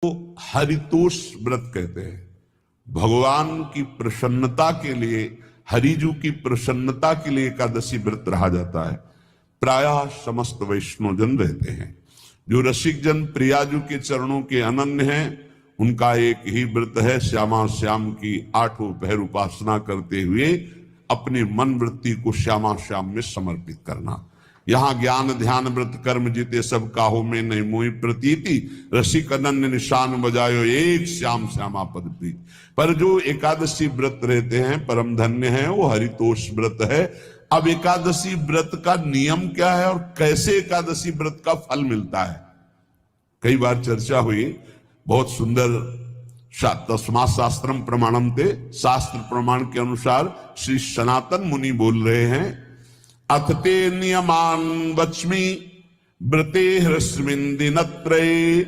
को हरितोष व्रत कहते हैं। भगवान की प्रसन्नता के लिए, हरिजू की प्रसन्नता के लिए एकादशी व्रत रहा जाता है। प्रायः समस्त वैष्णवजन रहते हैं। जो रसिक जन प्रियाजू के चरणों के अनन्य हैं, उनका एक ही व्रत है, श्यामा श्याम की 8 पहर उपासना करते हुए अपनी मन वृत्ति को श्यामा श्याम में समर्पित करना। यहाँ ज्ञान ध्यान व्रत कर्म जीते सब काहो में नहीं मोहि प्रतीति, रसिक अनन्य निशान बजायो एक श्याम श्यामा पद प्रीत। पर जो एकादशी व्रत रहते हैं परम धन्य है, वो हरितोष व्रत है। अब एकादशी व्रत का नियम क्या है और कैसे एकादशी व्रत का फल मिलता है, कई बार चर्चा हुई। बहुत सुंदर तस्मात् शास्त्रम प्रमाणम ते, शास्त्र प्रमाण के अनुसार श्री सनातन मुनि बोल रहे हैं, अथ ते नियमान वच्मि व्रते ह्रस्मिन् दिनत्रये,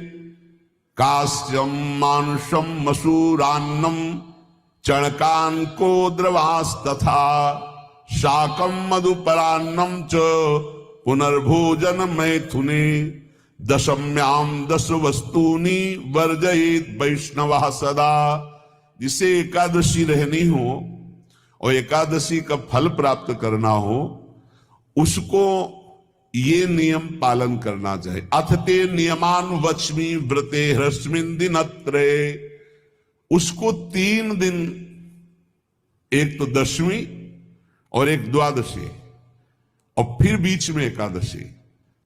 कास्यम मानुषम मसूरान्नम चणकान को द्रवास्तथा, शाकम मधुपरान्नम च पुनर्भोजन मैथुने, दशम्याम 10 वस्तूनि वर्जयेत वैष्णवः सदा। जिसे एकादशी रहनी हो और एकादशी का फल प्राप्त करना हो, उसको ये नियम पालन करना चाहिए। अथ ते नियमान वच्मि व्रते ह्रस्मिन् दिनत्रये, उसको 3 दिन, एक तो दशमी और एक द्वादशी और फिर बीच में एकादशी,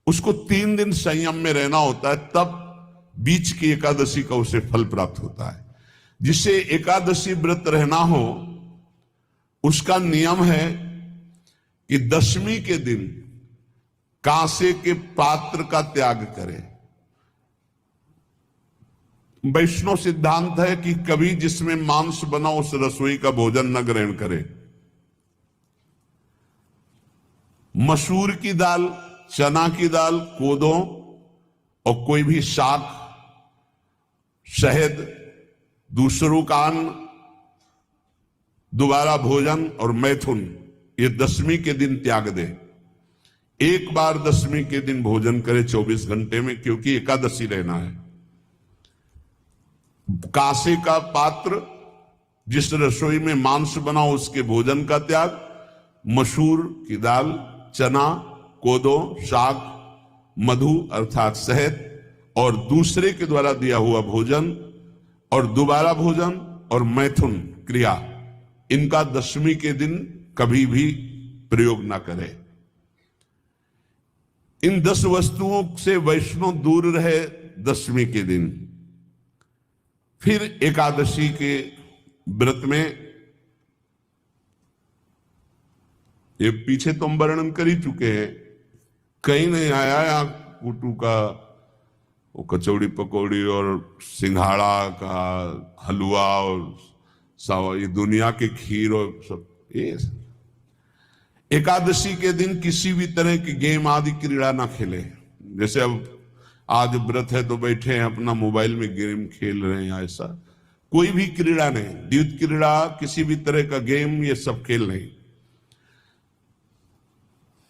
उसको 3 दिन संयम में रहना होता है, तब बीच की एकादशी का उसे फल प्राप्त होता है। जिसे एकादशी व्रत रहना हो उसका नियम है कि दशमी के दिन कांसे के पात्र का त्याग करे। वैष्णव सिद्धांत है कि कभी जिसमें मांस बना उस रसोई का भोजन न ग्रहण करे। मसूर की दाल, चना की दाल, कोदों और कोई भी शाक, शहद, दूसरों का अन्न, दोबारा भोजन और मैथुन, ये दशमी के दिन त्याग दे। एक बार दशमी के दिन भोजन करे 24 घंटे में, क्योंकि एकादशी रहना है। कांसे का पात्र, जिस रसोई में मांस बना उसके भोजन का त्याग, मसूर की दाल, चना, कोदो, शाक, मधु अर्थात शहद और दूसरे के द्वारा दिया हुआ भोजन और दोबारा भोजन और मैथुन क्रिया, इनका दशमी के दिन कभी भी प्रयोग ना करें। इन 10 वस्तुओं से वैष्णव दूर रहे दशमी के दिन। फिर एकादशी के व्रत में, ये पीछे तो हम वर्णन कर ही चुके हैं, कहीं नहीं आया यहाँ कुटू का वो कचौड़ी पकौड़ी और सिंघाड़ा का हलवा और ये दुनिया के खीर और सब। ये एकादशी के दिन किसी भी तरह की गेम आदि क्रीड़ा ना खेले। जैसे अब आज व्रत है तो बैठे हैं अपना मोबाइल में गेम खेल रहे हैं, ऐसा कोई भी क्रीड़ा नहीं। द्वैत क्रीड़ा, किसी भी तरह का गेम, ये सब खेल नहीं।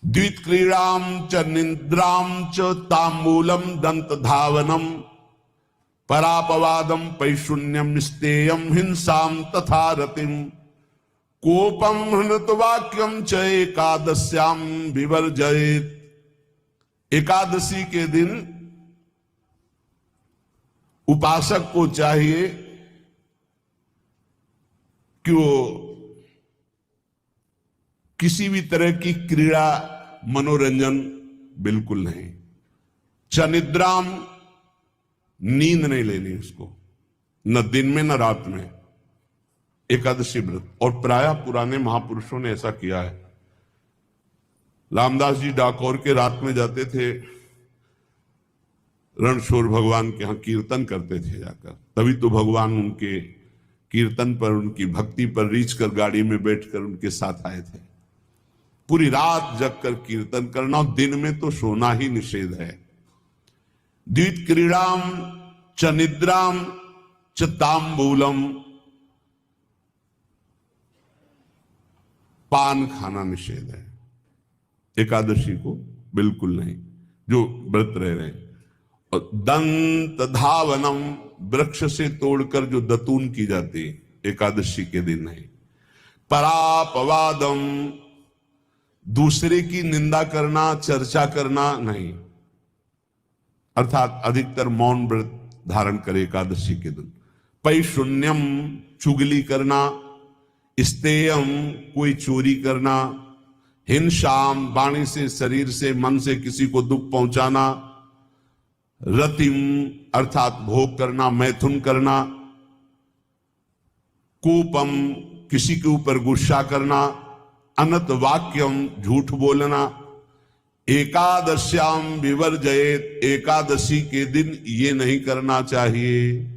द्वित क्रीड़ाम च निद्राम च तांबूलम दंत धावनम, परापवादम पैशून्यम निस्तेयम हिंसाम तथा रतिम, कोपम हृतवाक्यम च एकादश्याम विवर्जयेत। एकादशी के दिन उपासक को चाहिए कि वो किसी भी तरह की क्रीड़ा, मनोरंजन बिल्कुल नहीं। चनिद्राम, नींद नहीं लेनी उसको, न दिन में न रात में, एकादशी व्रत। और प्रायः पुराने महापुरुषों ने ऐसा किया है। रामदास जी डाकोर के रात में जाते थे, रणछोड़ भगवान के यहाँ कीर्तन करते थे जाकर। तभी तो भगवान उनके कीर्तन पर, उनकी भक्ति पर रीझ कर गाड़ी में बैठकर उनके साथ आए थे। पूरी रात जगकर कीर्तन करना, दिन में तो सोना ही निषेध है। द्वित क्रीड़ाम च निद्राम च तांबूलम, पान खाना निषेध है एकादशी को, बिल्कुल नहीं, जो व्रत रह रहे हैं। और दंत धावनम, वृक्ष से तोड़कर जो दतून की जाती है एकादशी के दिन है। परापवादम, दूसरे की निंदा करना, चर्चा करना नहीं, अर्थात अधिकतर मौन व्रत धारण करे एकादशी के दिन। पैशून्यम, चुगली करना। स्तेयम, कोई चोरी करना। हिंसाम, वाणी से, शरीर से, मन से किसी को दुख पहुंचाना। रतिम, अर्थात भोग करना, मैथुन करना। कोपम, किसी के ऊपर गुस्सा करना। अनत वाक्यम, झूठ बोलना। एकादश्याम विवर्जयेत, एकादशी के दिन ये नहीं करना चाहिए।